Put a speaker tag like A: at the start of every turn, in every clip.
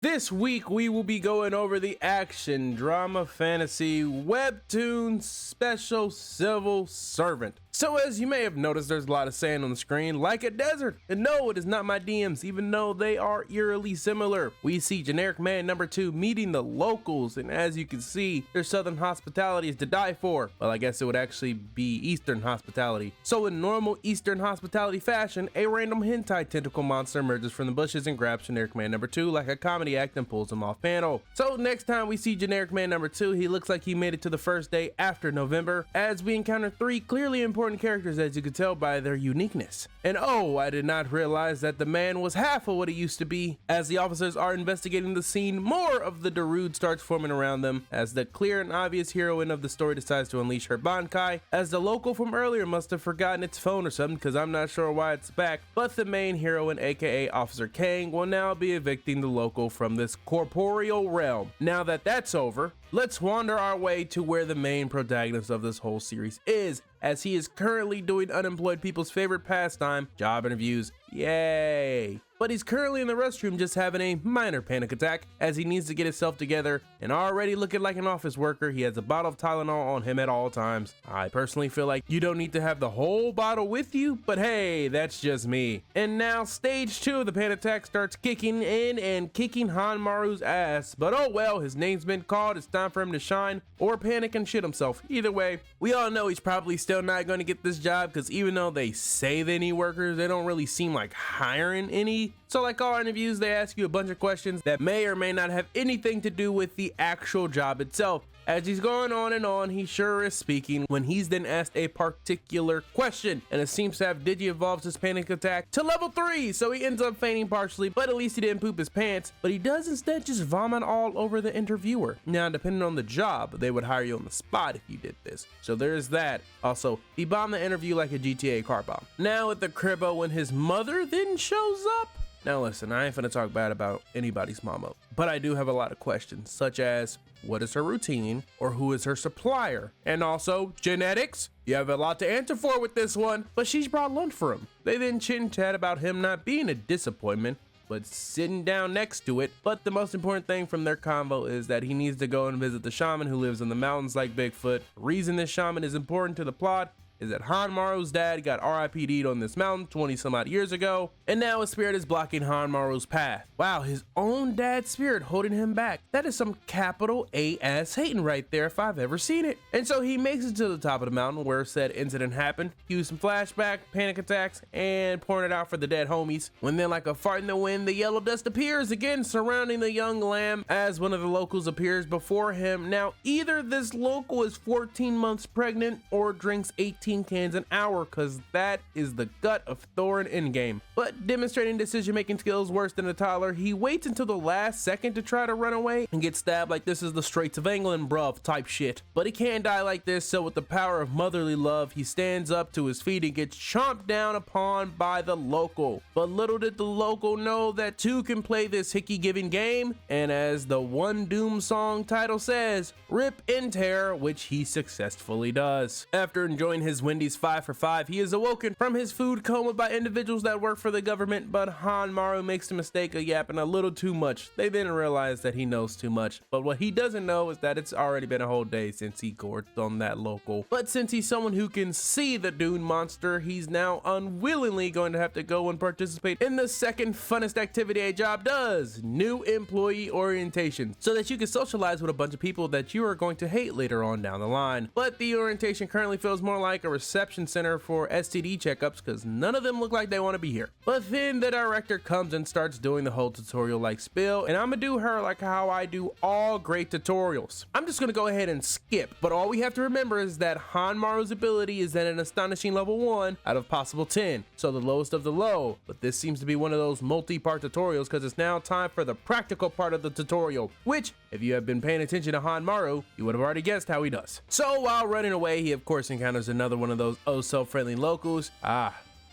A: This week we will be going over the action, drama, fantasy, webtoon, special civil servant. So as you may have noticed, there's a lot of sand on the screen like a desert. And no, it is not my DMs, even though they are eerily similar. We see generic man number 2 meeting the locals, and as you can see, their southern hospitality is to die for. Well, I guess it would actually be eastern hospitality. So in normal eastern hospitality fashion, a random hentai tentacle monster emerges from the bushes and grabs generic man number 2 like a comedy act and pulls him off panel. So next time we see generic man number 2, he looks like he made it to the first day after November, as we encounter 3 clearly important characters, as you can tell by their uniqueness. And oh, I did not realize that the man was half of what he used to be. As the officers are investigating the scene, more of the Darude starts forming around them, as the clear and obvious heroine of the story decides to unleash her Bankai, as the local from earlier must have forgotten its phone or something, because I'm not sure why it's back. But the main heroine, aka Officer Kang, will now be evicting the local from this corporeal realm. Now that that's over, let's wander our way to where the main protagonist of this whole series is, as he is currently doing unemployed people's favorite pastime, job interviews. Yay! But he's currently in the restroom just having a minor panic attack, as he needs to get himself together, and already looking like an office worker, he has a bottle of Tylenol on him at all times. I personally feel like you don't need to have the whole bottle with you, but hey, that's just me. And now stage 2 of the panic attack starts kicking in and kicking Hanmaru's ass, but oh well, his name's been called, it's time for him to shine, or panic and shit himself. Either way, we all know he's probably still not going to get this job, because even though they say they need workers, they don't really seem like hiring any. So like all interviews, they ask you a bunch of questions that may or may not have anything to do with the actual job itself. As he's going on and on, he sure is speaking when he's then asked a particular question, and it seems to have digi-evolved his panic attack to level 3, so he ends up fainting partially, but at least he didn't poop his pants, but he does instead just vomit all over the interviewer. Now, depending on the job, they would hire you on the spot if you did this, so there's that. Also, he bombed the interview like a GTA car bomb. Now at the cribbo, when his mother then shows up. Now listen, I ain't finna talk bad about anybody's mama, but I do have a lot of questions, such as, what is her routine, or who is her supplier? And also, genetics? You have a lot to answer for with this one, but she's brought lunch for him. They then chit-chat about him not being a disappointment, but sitting down next to it. But the most important thing from their convo is that he needs to go and visit the shaman who lives in the mountains like Bigfoot. The reason this shaman is important to the plot is that Hanmaru's dad got RIPD'd on this mountain 20 some odd years ago, and now his spirit is blocking Hanmaru's path. Wow, his own dad's spirit holding him back. That is some capital A ass hating right there if I've ever seen it. And so he makes it to the top of the mountain where said incident happened, cues some flashback, panic attacks, and pouring it out for the dead homies. When then like a fart in the wind, the yellow dust appears again surrounding the young lamb as one of the locals appears before him. Now either this local is 14 months pregnant or drinks 18 cans an hour, cause that is the gut of Thorin endgame. But demonstrating decision making skills worse than a toddler, he waits until the last second to try to run away and get stabbed like this is the Straits of England bruv type shit. But he can't die like this, so with the power of motherly love, he stands up to his feet and gets chomped down upon by the local. But little did the local know that two can play this hickey giving game, and as the One Doom song title says, rip and tear, which he successfully does. After enjoying his Wendy's 5 for 5, he is awoken from his food coma by individuals that work for the government, but Hanmaru makes the mistake of yapping a little too much. They then realize that he knows too much, but what he doesn't know is that it's already been a whole day since he gorged on that local. But since he's someone who can see the Dune monster, he's now unwillingly going to have to go and participate in the second funnest activity a job does, new employee orientation, so that you can socialize with a bunch of people that you are going to hate later on down the line. But the orientation currently feels more like a reception center for STD checkups, because none of them look like they want to be here. But then the director comes and starts doing the whole tutorial like spiel, and I'm gonna do her like how I do all great tutorials. I'm just gonna go ahead and skip, but all we have to remember is that Hanmaru's ability is at an astonishing level 1 out of possible 10, so the lowest of the low. But this seems to be one of those multi-part tutorials, because it's now time for the practical part of the tutorial, which, if you have been paying attention to Hanmaru, you would have already guessed how he does. So while running away, he of course encounters another one of those oh so friendly locals.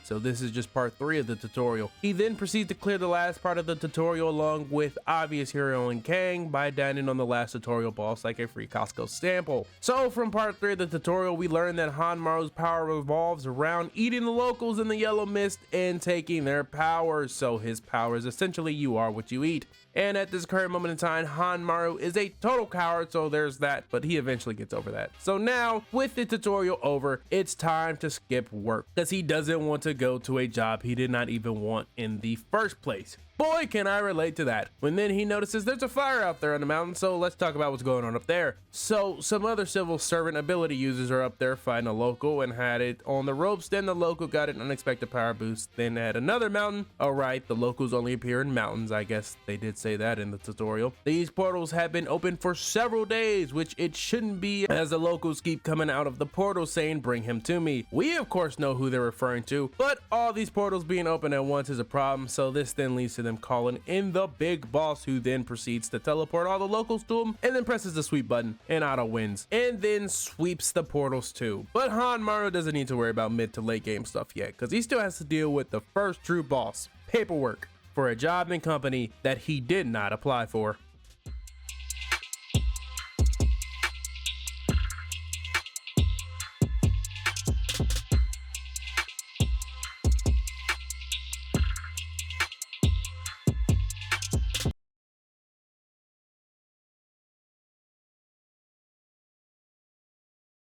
A: So this is just part 3 of the tutorial. He then proceeds to clear the last part of the tutorial along with obvious hero and Kang by dining on the last tutorial boss like a free Costco sample. So from part 3 of the tutorial, we learn that Hanmaru's power revolves around eating the locals in the yellow mist and taking their powers. So his power is essentially you are what you eat. And at this current moment in time, Hanmaru is a total coward, so there's that, but he eventually gets over that. So now, with the tutorial over, it's time to skip work, because he doesn't want to go to a job he did not even want in the first place. Boy, can I relate to that. When then he notices there's a fire out there on the mountain, so let's talk about what's going on up there. So some other civil servant ability users are up there fighting a local and had it on the ropes. Then the local got an unexpected power boost. Then at another mountain, alright, the locals only appear in mountains. I guess they did say that in the tutorial. These portals have been open for several days, which it shouldn't be, as the locals keep coming out of the portal saying, bring him to me. We of course know who they're referring to, but all these portals being open at once is a problem, so this then leads to them calling in the big boss, who then proceeds to teleport all the locals to him and then presses the sweep button and Otto wins and then sweeps the portals too. But Hanmaru doesn't need to worry about mid to late game stuff yet, because he still has to deal with the first true boss, paperwork, for a job and company that he did not apply for.